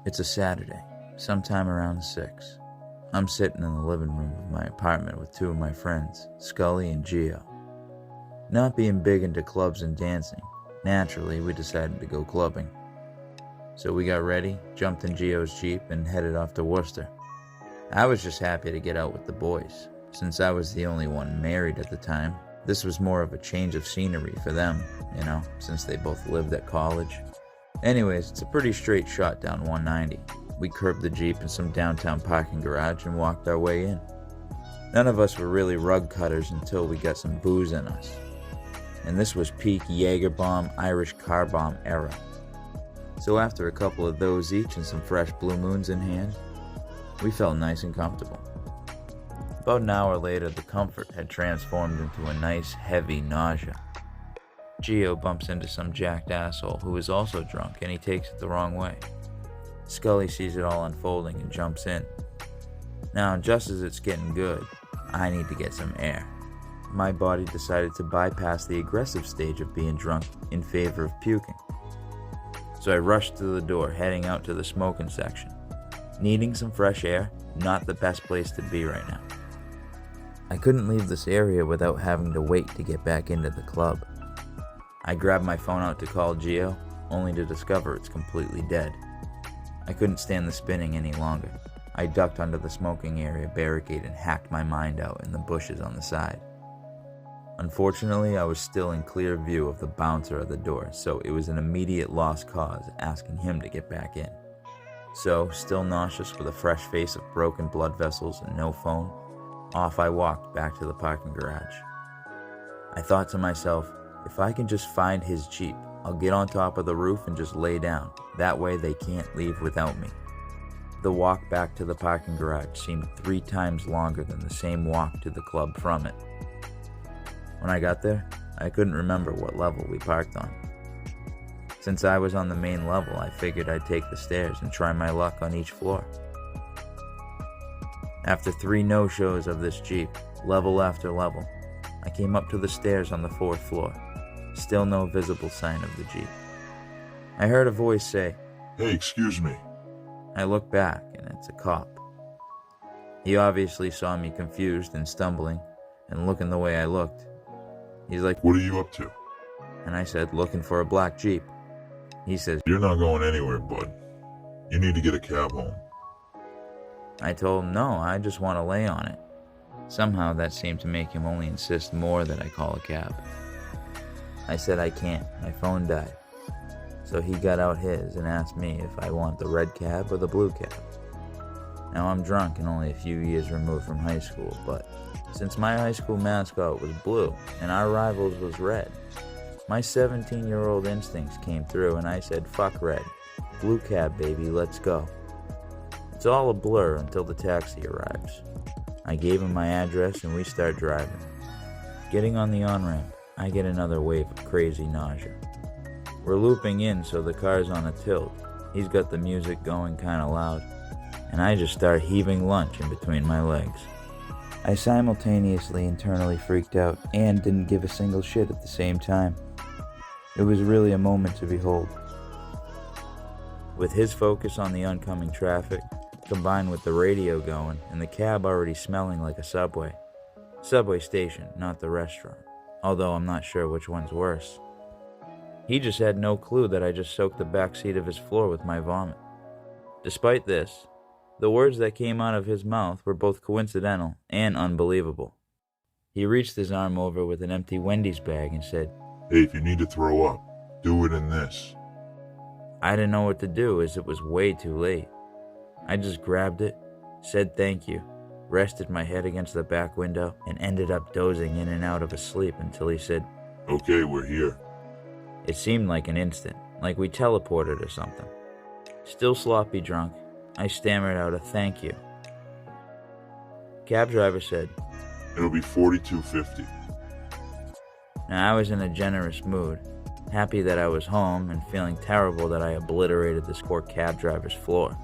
It's a Saturday, sometime around 6. I'm sitting in the living room of my apartment with two of my friends, Scully and Gio. Not being big into clubs and dancing, naturally we decided to go clubbing. So we got ready, jumped in Gio's Jeep, and headed off to Worcester. I was just happy to get out with the boys. Since I was the only one married at the time, this was more of a change of scenery for them, since they both lived at college. Anyways, it's a pretty straight shot down 190. We curbed the Jeep in some downtown parking garage and walked our way in. None of us were really rug cutters until we got some booze in us. And this was peak Jaeger bomb, Irish car bomb era. So after a couple of those each and some fresh Blue Moons in hand, we felt nice and comfortable. About an hour later, the comfort had transformed into a nice, heavy nausea. Gio bumps into some jacked asshole who is also drunk, and he takes it the wrong way. Scully sees it all unfolding and jumps in. Now, just as it's getting good, I need to get some air. My body decided to bypass the aggressive stage of being drunk in favor of puking. So I rushed to the door, heading out to the smoking section. Needing some fresh air, not the best place to be right now. I couldn't leave this area without having to wait to get back into the club. I grabbed my phone out to call Gio, only to discover it's completely dead. I couldn't stand the spinning any longer. I ducked under the smoking area barricade and hacked my mind out in the bushes on the side. Unfortunately, I was still in clear view of the bouncer at the door, so it was an immediate lost cause asking him to get back in. So, still nauseous with a fresh face of broken blood vessels and no phone, off I walked back to the parking garage. I thought to myself, if I can just find his Jeep, I'll get on top of the roof and just lay down. That way they can't leave without me. The walk back to the parking garage seemed 3 times longer than the same walk to the club from it. When I got there, I couldn't remember what level we parked on. Since I was on the main level, I figured I'd take the stairs and try my luck on each floor. After 3 no-shows of this Jeep, level after level, I came up to the stairs on the 4th floor. Still no visible sign of the Jeep. I heard a voice say, "Hey, excuse me." I look back, and it's a cop. He obviously saw me confused and stumbling, and looking the way I looked. He's like, "What are you up to?" And I said, "Looking for a black Jeep." He says, "You're not going anywhere, bud. You need to get a cab home." I told him, no, I just want to lay on it. Somehow that seemed to make him only insist more that I call a cab. I said I can't, my phone died. So he got out his and asked me if I want the red cab or the blue cab. Now I'm drunk and only a few years removed from high school, but since my high school mascot was blue and our rivals was red, my 17-year-old instincts came through and I said, fuck red. Blue cab, baby, let's go. It's all a blur until the taxi arrives. I gave him my address and we start driving. Getting on the on-ramp, I get another wave of crazy nausea. We're looping in so the car's on a tilt. He's got the music going kinda loud, and I just start heaving lunch in between my legs. I simultaneously internally freaked out and didn't give a single shit at the same time. It was really a moment to behold. With his focus on the oncoming traffic, combined with the radio going and the cab already smelling like a Subway. Subway station, not the restaurant, although I'm not sure which one's worse. He just had no clue that I just soaked the back seat of his floor with my vomit. Despite this, the words that came out of his mouth were both coincidental and unbelievable. He reached his arm over with an empty Wendy's bag and said, "Hey, if you need to throw up, do it in this." I didn't know what to do as it was way too late. I just grabbed it, said thank you, rested my head against the back window, and ended up dozing in and out of a sleep until he said, "Okay, we're here." It seemed like an instant, like we teleported or something. Still sloppy drunk, I stammered out a thank you. Cab driver said, "It'll be $42.50. Now I was in a generous mood, happy that I was home and feeling terrible that I obliterated this poor cab driver's floor.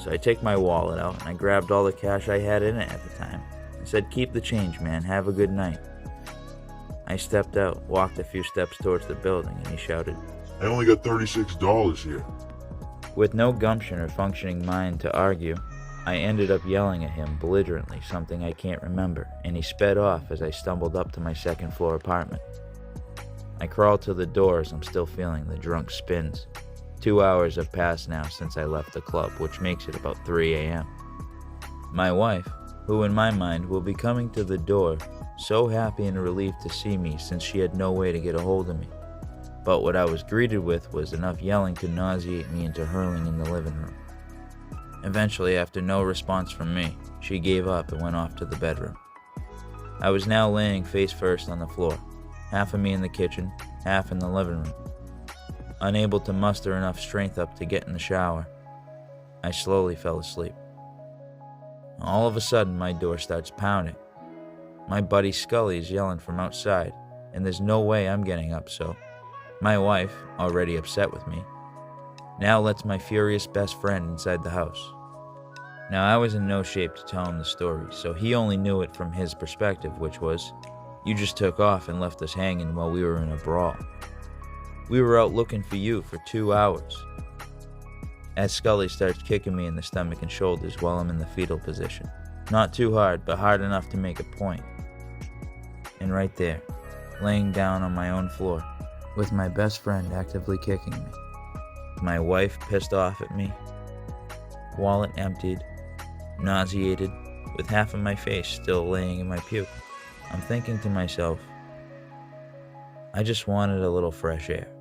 So I take my wallet out and I grabbed all the cash I had in it at the time. I said, keep the change, man, have a good night. I stepped out, walked a few steps towards the building, and he shouted, "I only got $36 here." With no gumption or functioning mind to argue, I ended up yelling at him belligerently something I can't remember, and he sped off as I stumbled up to my second-floor apartment. I crawled to the door as I'm still feeling the drunk spins. 2 hours have passed now since I left the club, which makes it about 3 a.m. My wife, who in my mind will be coming to the door, so happy and relieved to see me since she had no way to get a hold of me. But what I was greeted with was enough yelling to nauseate me into hurling in the living room. Eventually, after no response from me, she gave up and went off to the bedroom. I was now laying face first on the floor, half of me in the kitchen, half in the living room. Unable to muster enough strength up to get in the shower, I slowly fell asleep. All of a sudden, my door starts pounding. My buddy Scully is yelling from outside, and there's no way I'm getting up, so my wife, already upset with me, now lets my furious best friend inside the house. Now, I was in no shape to tell him the story, so he only knew it from his perspective, which was, you just took off and left us hanging while we were in a brawl. We were out looking for you for 2 hours. As Scully starts kicking me in the stomach and shoulders while I'm in the fetal position. Not too hard, but hard enough to make a point. And right there, laying down on my own floor, with my best friend actively kicking me. My wife pissed off at me, wallet emptied, nauseated, with half of my face still laying in my puke. I'm thinking to myself, I just wanted a little fresh air.